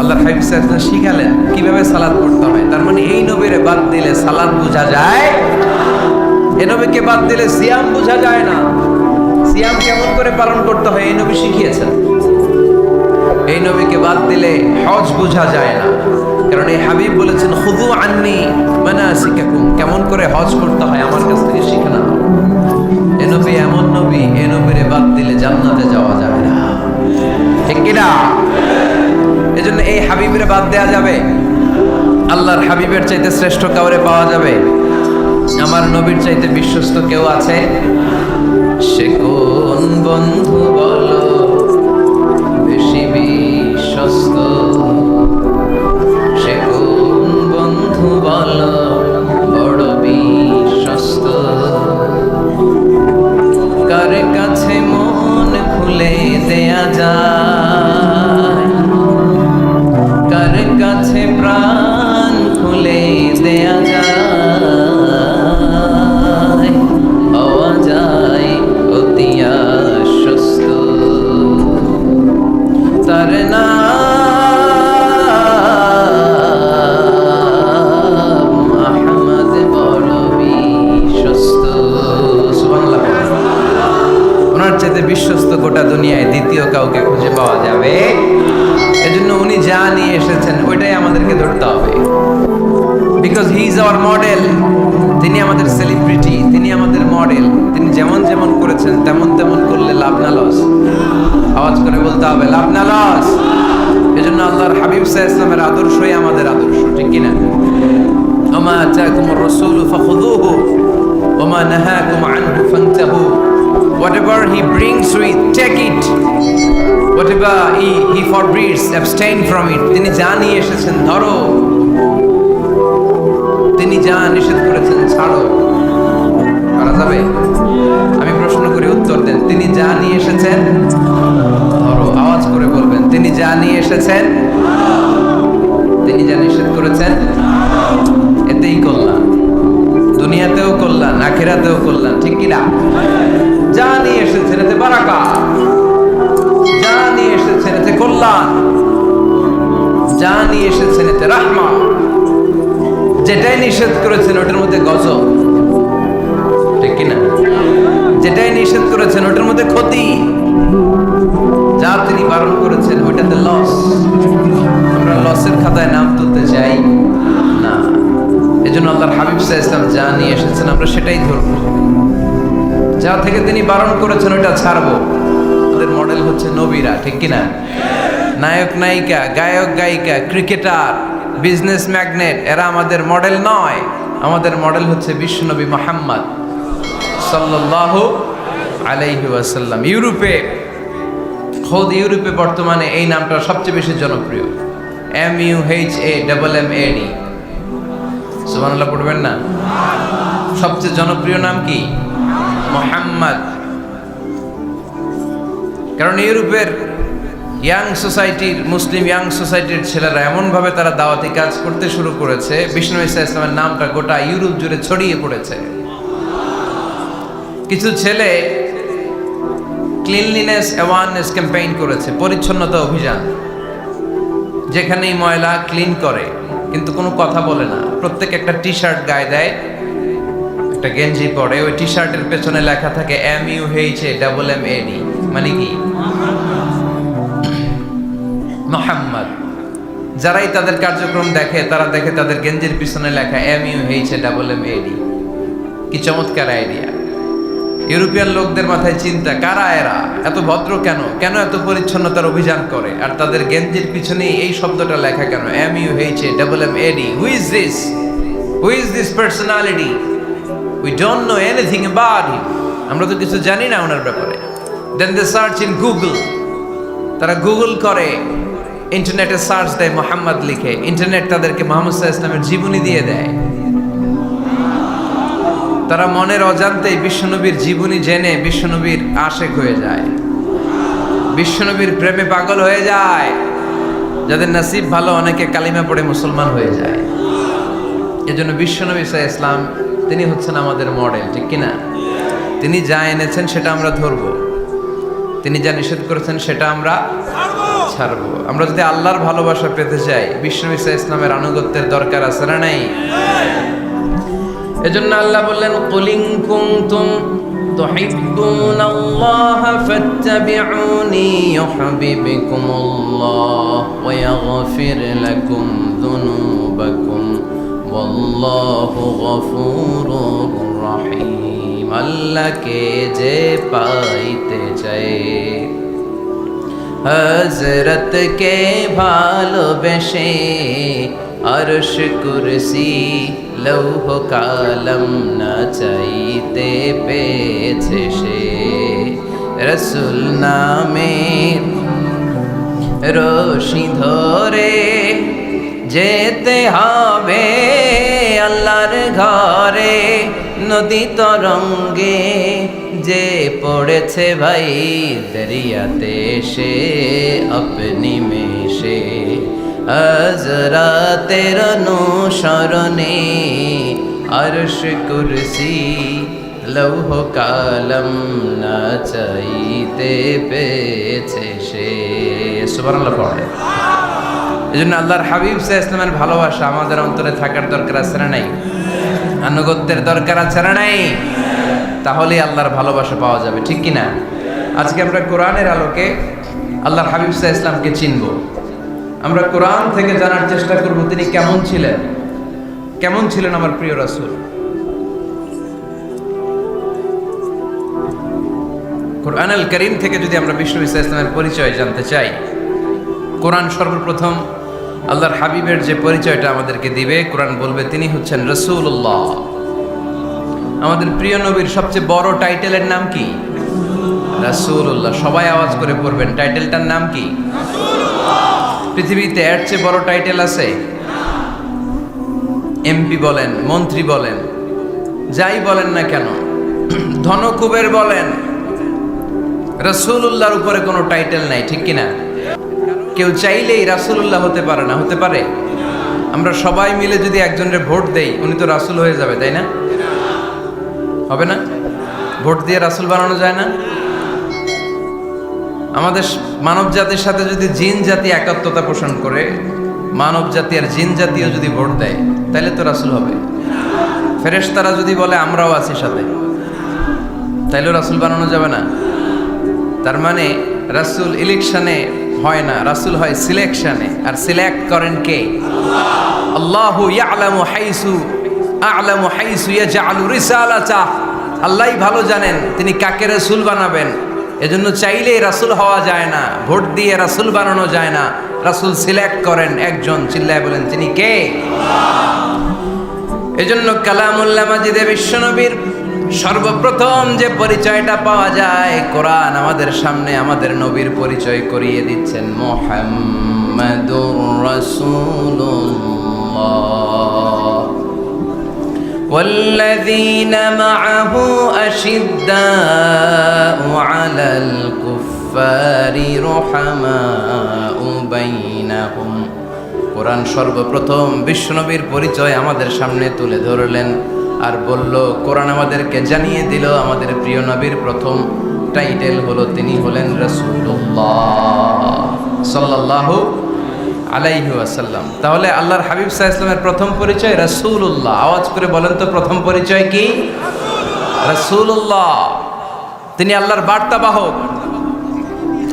আল্লাহর হাবিব সাল্লাল্লাহু আলাইহি ওয়াসাল্লাম শিখালেন কিভাবে সালাত পড়তে হয়। তার মানে এই নবীরে বাদ দিলে সালাত বোঝা যায়, এই নবীকে বাদ দিলে সিয়াম বোঝা যায় না। সিয়াম কেমন করে পালন করতে হয় এই নবী শিখিয়েছেন। এই নবীকে বাদ দিলে হজ বোঝা যায় না, কারণ এই হাবিব বলেছেন খুযু আন্নী মানাসিকাকুম, কেমন করে হজ করতে হয় আমার কাছ থেকে শিখে নাও। এই নবী এমন নবী, এই নবীরে বাদ দিলে জান্নাতে যাওয়া যাবে না, ঠিক কি না? এজন্য এই হাবিবের বাদ দেয়া যাবে? আল্লাহর হাবিবের চাইতে শ্রেষ্ঠ কাউরে পাওয়া যাবে? আমার নবীর চাইতে বিশ্বস্ত কেউ আছে? সে কোন বন্ধু বলো বেশি বিশ্বস্ত? সে কোন বন্ধু বলো বড় বিশ্বস্ত? কার কাছে মন খুলে দেয়া যায়, কার কাছে প্রাণ খুলে দেয়া যায়, হওয়া যায় অতি আশ্বস্ত। তার নাম আহমদ বড় বিশ্বস্ত। সুবহানাল্লাহ। ওনার চাইতে বিশ্বস্ত গোটা দুনিয়ায় দ্বিতীয় কাউকে খুঁজে পাওয়া যাবে? এজন্য উনি যা নিয়ে এসেছেন ওইটাই আমাদেরকে ধরতে হবে, because he is our model. তিনি আমাদের সেলিব্রিটি, তিনি আমাদের মডেল। তিনি যেমন যেমন করেছেন তেমন তেমন করলে লাভ না লস? আওয়াজ করে বলতে হবে লাভ না লস। এজন্য আল্লাহর হাবিব সাল্লাল্লাহু আলাইহি ওয়াসাল্লামের আদর্শই আমাদের আদর্শ, ঠিক কি না? ওমা আতাকুমুর রাসূলু ফাখুযুহু ওমা নাহাকুম আনহু ফান্তাহু। Whatever he brings you, take it. Whatever he forbids, abstain from it. তিনি যা নিয়ে এসেছেন ধরো, তিনি যা নিষেধ করেছেন ছাড়ো। করা যাবে? আমি প্রশ্ন করি, উত্তর দেন। তিনি যা নিয়ে এসেছেন ধরো। আওয়াজ করে বলবেন, তিনি যা নিয়ে এসেছেন, তিনি যা নিষেধ করেছেন, এতেই কল্যাণ। দুনিয়াতেও কল্যাণ, আখিরাতেও কল্যাণ, ঠিক কি না? যা নিয়ে এসেছেন এতে বারাকাত, যা নিয়ে এসেছেন এতে কল্যাণ, যা নিয়ে এসেছেন এতে রাহমা। যেটাই নিষেধ করেছেন ওটার মধ্যে গজব, ঠিক কি না? যেটাই নিষেধ করেছেন ওটার মধ্যে ক্ষতি, যা তিনি বারণ করেছেন ওইটাতে লস। আমরা লসের খাতায় নাম তুলতে চাই না। এজন্য আল্লাহর হাবিব সাল্লাল্লাহু আলাইহি ওয়াসাল্লাম যা নিয়ে এসেছেন আমরা সেটাই ধরবো। যা থেকে তিনি বারণ করেছেন ওইটা ছাড়বো। আমাদের মডেল হচ্ছে নবীরা, ঠিক কিনা? নায়ক নায়িকা, গায়ক গায়িকা, ক্রিকেটার, বিজনেস ম্যাগনেট, এরা আমাদের মডেল নয়। আমাদের মডেল হচ্ছে বিশ্বনবী মুহাম্মদ সাল্লাল্লাহু আলাইহি ওয়াসাল্লাম। ইউরোপে, খোদ ইউরোপে বর্তমানে এই নামটা সবচেয়ে বেশি জনপ্রিয়, MUHAMMAD। সুবহানাল্লাহ পড়বেন না? সবচেয়ে জনপ্রিয় নাম কি? মুহাম্মদ। কারণ ইউরোপের ইয়াং সোসাইটির, মুসলিম ইয়াং সোসাইটির ছেলেরা এমনভাবে তারা দাওয়াতি কাজ করতে শুরু করেছে, বিষ্ণু ঈসা ইসলামের নামটা গোটা ইউরোপ জুড়ে ছড়িয়ে পড়েছে। কিছু ছেলে ক্লিনলিনেস অ্যাওয়ারনেস ক্যাম্পেইন করেছে, পরিচ্ছন্নতা অভিযান। যেখানেই ময়লা ক্লিন করে, কিন্তু কোনো কথা বলে না। প্রত্যেক একটা টি শার্ট গায়ে দেয়, একটা গেঞ্জি পরে, ওই টি শার্টের পেছনে লেখা থাকে MUHAMMAD, মানে কি? মুহাম্মদ। যারাই তাদের কার্যক্রম দেখে তারা দেখে তাদের গেঞ্জির পিছনে লেখা MUHAMMAD। কি চমৎকার আইডিয়া! ইউরোপিয়ান লোকদের মাথায় চিন্তা, কারা এরা, এত ভদ্র কেন, কেন এত পরিচ্ছন্নতার অভিযান করে, আর তাদের গেঞ্জির পিছনে এই শব্দটা লেখা কেন, MUHAMMAD? Who is this? Who is this personality? We don't know anything about him. আমরা তো কিছু জানি না ওনার ব্যাপারে। Then they search in Google. তারা গুগল করে, ইন্টারনেটে সার্চ দেয় মুহাম্মদ লিখে। ইন্টারনেট তাদেরকে মুহাম্মদ সাল্লাল্লাহু আলাইহি ওয়াসাল্লামের জীবনী দিয়ে দেয়। তারা মনের অজান্তেই বিশ্বনবীর জীবনী জেনে বিশ্বনবীর আশেক হয়ে যায়, বিশ্বনবীর প্রেমে পাগল হয়ে যায়। যাদের নসিব ভালো, অনেকে কালিমা পড়ে মুসলমান হয়ে যায়। এজন্য বিশ্বনবী সাল্লাল্লাহু আলাইহি ওয়াসাল্লাম তিনি হচ্ছেন আমাদের মডেল, ঠিক কিনা? তিনি যা এনেছেন সেটা আমরা ধরবো, তিনি যা নিষেধ করেছেন সেটা আমরা ছাড়বো। আমরা যদি আল্লাহর ভালোবাসা পেতে চাই, বিশ্বনবী সাল্লাল্লাহু আলাইহি ওয়াসাল্লামের আনুগত্যের দরকার আছে না নাই? এজন্য আল্লাহ বললেন, কুল ইন কুনতুম তুহিব্বুনাল্লাহা ফাত্তাবিউনি ইউহিব্বুকুমুল্লাহ ওয়া ইয়াগফির লাকুম যুনুবাকুম ওয়াল্লাহু গফুরুর রহিম। আল্লাহকে যে পাইতে চায়, হযরত কে ভালোবেসে, আরশ কুরসি লৌহ কালম না চাইতে পেয়েছে সে। রসুল নামে রশি ধরে যেতে হবে আল্লাহর ঘরে। নদী তরঙ্গে যে পড়েছে ভাই দরিয়াতে সে আপনি মেশে। হযরতের অনুসরণে আরশ কুরসি লৌহ কালম না চাইতে পেয়েছে সে। সুবহানাল্লাহ পড়ে। এজন্য আল্লাহর হাবিব সাল্লাল্লাহু আলাইহি ওয়াসাল্লামের ভালোবাসা আমাদের অন্তরে থাকার দরকার আছে না নাই? আনুগত্যের দরকার আছে না নাই? তাহলে আল্লাহর ভালোবাসা পাওয়া যাবে, ঠিক কি না? আজকে আমরা কোরআনের আলোকে আল্লাহর হাবিব সাল্লাল্লাহু আলাইহি ওয়াসাল্লামকে চিনব। আমরা কোরআন থেকে জানার চেষ্টা করব তিনি কেমন ছিলেন, কেমন ছিলেন আমার প্রিয় রাসূল। কোরআনুল কারীম থেকে যদি আমরা বিষ্ণু সাল্লাল্লাহু আলাইহি ওয়াসাল্লামের পরিচয় জানতে চাই, কোরআন সর্বপ্রথম আল্লাহর হাবিবের যে পরিচয়টা আমাদেরকে দিবে, কোরআন বলবে তিনি হচ্ছেন রাসূলুল্লাহ। আমাদের প্রিয় নবীর সবচেয়ে বড় টাইটেলের নাম কি? রাসূলুল্লাহ। সবাই আওয়াজ করে পড়বেন, টাইটেলটার নাম কি? পৃথিবীতে এর চেয়ে বড় টাইটেল আছে? এমপি বলেন, মন্ত্রী বলেন, যাই বলেন না কেন, ধনকুবের বলেন, রাসূলুল্লাহর উপরে কোনো টাইটেল নাই, ঠিক কিনা? কেউ চাইলেই রাসূলুল্লাহ হতে পারে না, হতে পারে? আমরা সবাই মিলে যদি একজনের ভোট দেই, উনি তো রাসূল হয়ে যাবে, তাই না? হবে না? ভোট দিয়ে রাসূল বানানো যায় না? আমাদের মানব জাতির সাথে যদি জিন জাতি একাত্মতা পোষণ করে, মানব জাতি আর জিন জাতিও যদি ভোট দেয়, তাহলে তো রাসূল হবে। ফেরেশতারা যদি বলে আমরাও আছি সাথে, তাইলেও রাসূল বানানো যাবে না। তার মানে রাসূল ইলেকশনে হয় না, রাসূল হয় সিলেকশনে। আর সিলেক্ট করেন কে? আল্লাহু ইয়ালামু হাইসু ইয়াজআলু রিসালাতা। আল্লাহই ভালো জানেন তিনি কাকে রাসূল বানাবেন। এজন্য চাইলেই রাসূল হওয়া যায় না, ভোট দিয়ে রাসূল বানানো যায় না। রাসূল সিলেক্ট করেন একজন, চিল্লায় বলেন তিনি কে? এজন্য কালামুল্লাহ মাজিদে বিশ্বনবীর সর্বপ্রথম যে পরিচয়টা পাওয়া যায়, কোরআন আমাদের সামনে আমাদের নবীর পরিচয় করিয়ে দিচ্ছেন। মুহাম্মাদুর রাসূলুল্লাহ ওয়াল্লাযীনা মা'আহু আশিদ্দাউ আলাল কুফফারি রুহামাউ বাইনাহুম। কোরআন সর্বপ্রথম বিশ্বনবীর পরিচয় আমাদের সামনে তুলে ধরলেন আর বলল, কোরআন আমাদেরকে জানিয়ে দিল আমাদের প্রিয় নবীর প্রথম টাইটেল হলো তিনি হলেন রাসূলুল্লাহ সাল্লাল্লাহু আলাইহি ওয়াসাল্লাম। তাহলে আল্লাহর হাবিব সাল্লাল্লাহু আলাইহি ওয়াসাল্লামের প্রথম পরিচয় রাসূলুল্লাহ। আওয়াজ করে বলেন তো, প্রথম পরিচয় কি? রাসূলুল্লাহ। তিনি আল্লাহর বার্তাবাহক,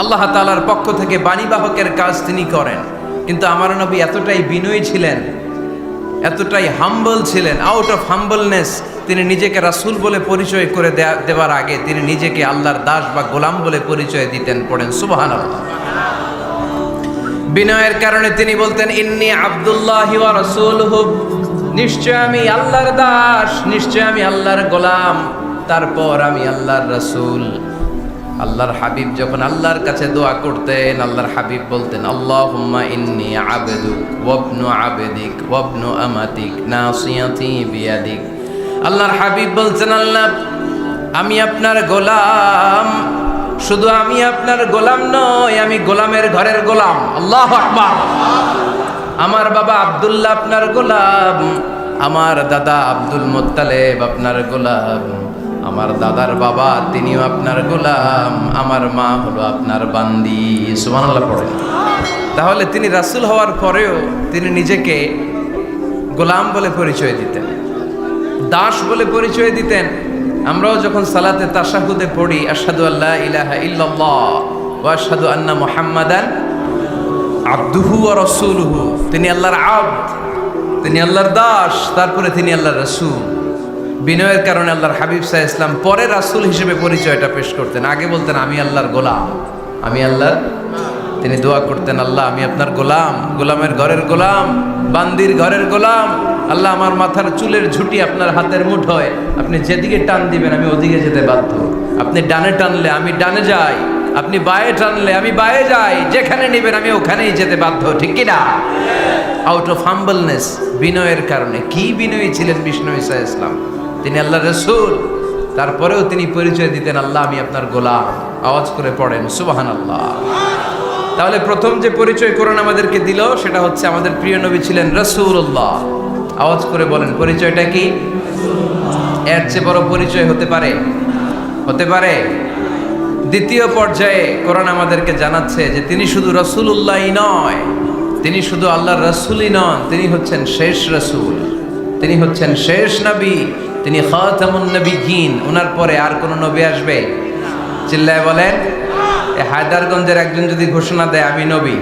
আল্লাহ তাআলার পক্ষ থেকে বাণীবাহকের কাজ তিনি করেন। কিন্তু আমার নবী এতটাই বিনয়ী ছিলেন, এতটাই হাম্বল ছিলেন, আউট অফ হাম্বলনেস তিনি নিজেকে রাসূল বলে পরিচয় করে দেওয়ার আগে তিনি নিজেকে আল্লাহর দাস বা গোলাম বলে পরিচয় দিতেন। পড়েন সুবহানাল্লাহ। বিনয়ের কারণে তিনি বলতেন, ইন্নী আব্দুল্লাহি ওয়া রাসূলুহু, নিশ্চয় আমি আল্লাহর দাস, নিশ্চয় আমি আল্লাহর গোলাম, তারপর আমি আল্লাহর রাসূল। আল্লাহর হাবিব যখন আল্লাহর কাছে দোয়া করতেন, আল্লাহর হাবিব বলতেন, আল্লাহুম্মা ইন্নী আবদুক ওয়া ইবনু আবদিক ওয়া ইবনু আমাতিক নাসিয়াতি বিয়াদিক। আল্লাহর হাবিব বলছেন, আল্লাহ আমি আপনার গোলাম, শুধু আমি আপনার গোলাম নয়, আমি গোলামের ঘরের গোলাম। আল্লাহু আকবার। আমার বাবা আব্দুল্লাহ আপনার গোলাম, আমার দাদা আব্দুল মুত্তালিব আপনার গোলাম, আমার দাদার বাবা তিনিও আপনার গোলাম, আমার মা হলো আপনার বান্দি। সুবহানাল্লাহ পড়েন। তাহলে তিনি রাসূল হওয়ার পরেও তিনি নিজেকে গোলাম বলে পরিচয় দিতেন, দাস বলে পরিচয় দিতেন। আমরাও যখন সালাতে তাশাহুদে পড়ি আশহাদু আল্লা ইলাহা ইল্লাল্লাহ ওয়া আশহাদু আন্না মুহাম্মাদান আবদুহু ওয়া রাসূলুহু, তিনি আল্লাহর আবদ, তিনি আল্লাহর দাস, তারপরে তিনি আল্লাহর রাসূল। বিনয়ের কারণে আল্লাহর হাবিব সাল্লাল্লাহু আলাইহি ওয়াসাল্লাম পরে রাসূল হিসেবে পরিচয়টা পেশ করতেন। আগে বলতেন আমি আল্লাহর গোলাম, আমি আল্লাহর। তিনি দোয়া করতেন, আল্লাহ আমি আপনার গোলাম, গোলামের ঘরের গোলাম, বান্দির ঘরের গোলাম। আল্লাহ আমার মাথার চুলের ঝুঁটি আপনার হাতের মুঠোয়, আপনি যেদিকে টান দিবেন আমি ওদিকে যেতে বাধ্য। আপনি ডানে টানলে আমি ডানে যাই, আপনি বায়ে টানলে আমি বায়ে যাই, যেখানে নেবেন আমি ওখানেই যেতে বাধ্য, ঠিক কি না? আউট অফ হাম্বলনেস, বিনয়ের কারণে। কি বিনয়ী ছিলেন বিষ্ণু ঈসা ইসলাম, তিনি আল্লাহর রাসূল, তারপরেও তিনি পরিচয় দিতেন আল্লাহ আমি আপনার গোলাম। আওয়াজ করে পড়েন সুবহানাল্লাহ। তাহলে প্রথম যে পরিচয় কোরআন আমাদেরকে দিল সেটা হচ্ছে আমাদের প্রিয় নবী ছিলেন রাসূলুল্লাহ। আওয়াজ করে বলেন পরিচয়টা কি? এর চেয়ে বড় পরিচয় হতে পারে? হতে পারে? দ্বিতীয় পর্যায়ে কোরআন আমাদেরকে জানাচ্ছে যে তিনি শুধু রাসূলুল্লাহই নয়, তিনি শুধু আল্লাহর রাসূলই নন, তিনি হচ্ছেন শেষ রাসূল, তিনি হচ্ছেন শেষ নবী, তিনি খাতামুন নবিয়্যিন। ওনার পরে আর কোন নবী আসবে? চিল্লায় বলেন। এই হায়দারগঞ্জের একজন যদি ঘোষণা দেয় আমি নবী,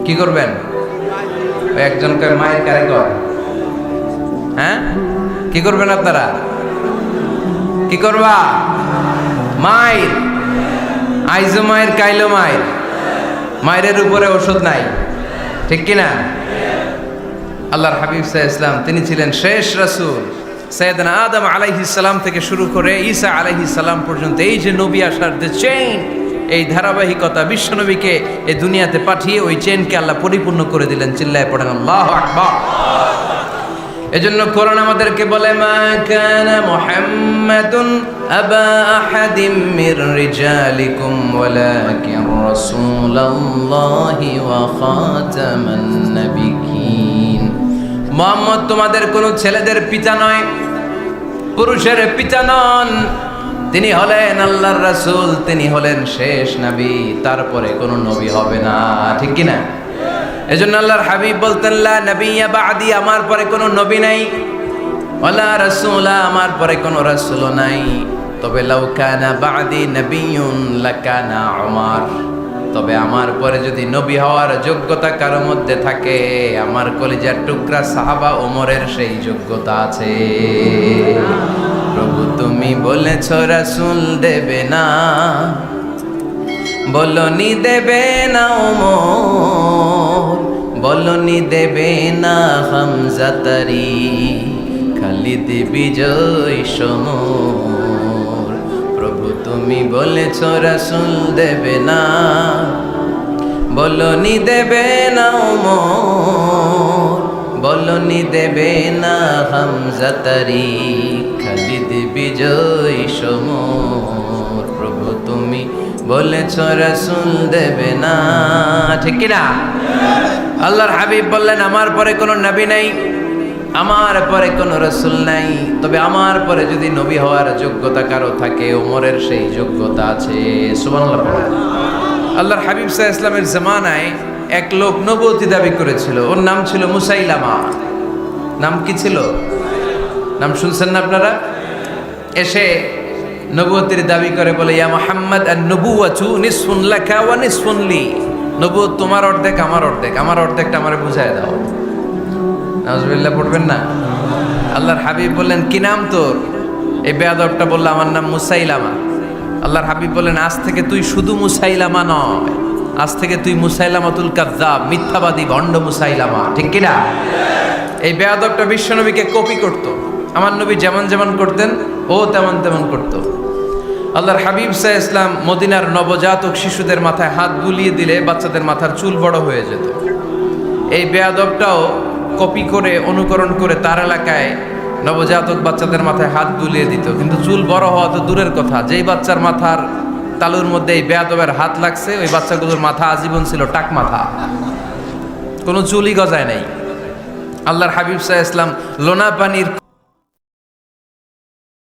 কি করবেন? ওই একজনকে মায়ের কারে কর, হ্যাঁ কি করবেন আপনারা? কি করবা? মায়ের আইজো মায়ের কাইলো মায়ের, মায়ের উপরে ওষুধ নাই, ঠিক কিনা? আল্লাহর হাবিব সাল্লাল্লাহু আলাইহি ওয়াসাল্লাম তিনি ছিলেন শেষ রাসূল। সাইয়েদনা আদম আলাইহিস সালাম থেকে শুরু করে ঈসা আলাইহিস সালাম পর্যন্ত এই যে নবী আসার যে চেইন, এই ধারাবাহিকতা, বিশ্ব নবীকে এই দুনিয়াতে পাঠিয়ে ওই চেইনকে আল্লাহ পরিপূর্ণ করে দিলেন। চিল্লায় পড়েন আল্লাহু আকবার। এজন্য কোরআন আমাদেরকে বলে মা কানা মুহাম্মাদুন আবা আহাদিম মির রিজালিকুম ওয়ালাকিন রাসূলুল্লাহি ওয়া খাতামান নাবিয়্যিন। মুহাম্মদ তোমাদের কোন ছেলেদের পিতা নয়, পুরুষের পিতা নন, তিনি হলেন আল্লাহর রাসূল, তিনি হলেন শেষ নবী, তারপরে কোন নবী হবে না, ঠিক কি না? এজন্য আল্লাহর হাবিব বলতেন লা নবিয়্যা বা'দি, আমার পরে কোনো নবী নাই, ওয়ালা রাসূলা, আমার পরে কোনো রাসূল নাই। তবে লাউ কানা বা'দি নবিয়্যুন লাকানা উমর, তবে আমার পরে যদি নবী হওয়ার যোগ্যতা কারো মধ্যে থাকে, আমার কলিজার টুকরা সাহাবা ওমরের সেই যোগ্যতা আছে। প্রভু তুমি বলেছো রাসূল দেবে না, বলনি দেবে না ওমর, বলনি দেবে না হামজা তারি, খালিদ বিজয় সমর। প্রভু তুমি বলেছো রাসূল দেবে না, বলনি দেবে না ওমর, বলনি দেবে না হামজা তারি, খালিদ বিজয় সমর। প্রভু তুমি বলেছো রাসূল দেবে না, ঠিক কি না? আল্লাহর হাবিব বললেন আমার পরে কোনো নবী নাই, আমার পরে কোনো রাসূল নাই, তবে আমার পরে যদি নবী হওয়ার যোগ্যতা কারো থাকে, ওমরের সেই যোগ্যতা আছে। সুবহানাল্লাহ। আল্লাহর হাবিব সাল্লাল্লাহু আলাইহি ওয়াসাল্লামের জামানায় এক লোক নবুয়তি দাবি করেছিল, ওর নাম ছিল মুসাইলামা। নাম কি ছিল? নাম শুনছেন না আপনারা? এসে নবুয়তির দাবি করে বলে ইয়া মুহাম্মদ আন-নবুওয়াতু নিসফুন লাকা ওয়া নিসফুন লি, নবুয়ত তোমার অর্ধেক আমার অর্ধেক, আমার অর্ধেকটা আমারে বুঝায় দাও। নাউজুবিল্লাহ পড়বেন না? আল্লাহর হাবিব বললেন কি নাম তোর? এই বেয়াদবটা বলল আমার নাম মুসাইলামা। আল্লাহর হাবিব বললেন আজ থেকে তুই শুধু মুসাইলামা নয়, আজ থেকে তুই মুসাইলামাতুল কাযযাব, মিথ্যাবাদী ভণ্ড মুসাইলামা, ঠিক কি না? এই বেয়াদবটা বিশ্বনবীকে কপি করত, আমার নবী যেমন যেমন করতেন ও তেমন তেমন করত। আল্লাহর হাবিব সাল্লাল্লাহু আলাইহি ওয়াসাল্লাম মদিনার নবজাতক শিশুদের মাথায় হাত বুলিয়ে দিলে বাচ্চাদের মাথার চুল বড় হয়ে যেত। এই বেয়াদবটাও কপি করে অনুকরণ করে তার এলাকায় নবজাতক বাচ্চাদের মাথায় হাত বুলিয়ে দিত, কিন্তু চুল বড় হওয়া তো দূরের কথা, যেই বাচ্চার মাথার তালুর মধ্যে এই বেয়াদবের হাত লাগছে ওই বাচ্চাগুলোর মাথা আজীবন ছিল টাক মাথা, কোনো চুলই গজায় নাই। আল্লাহর হাবিব সাল্লাল্লাহু আলাইহি ওয়াসাল্লাম লোনা পানির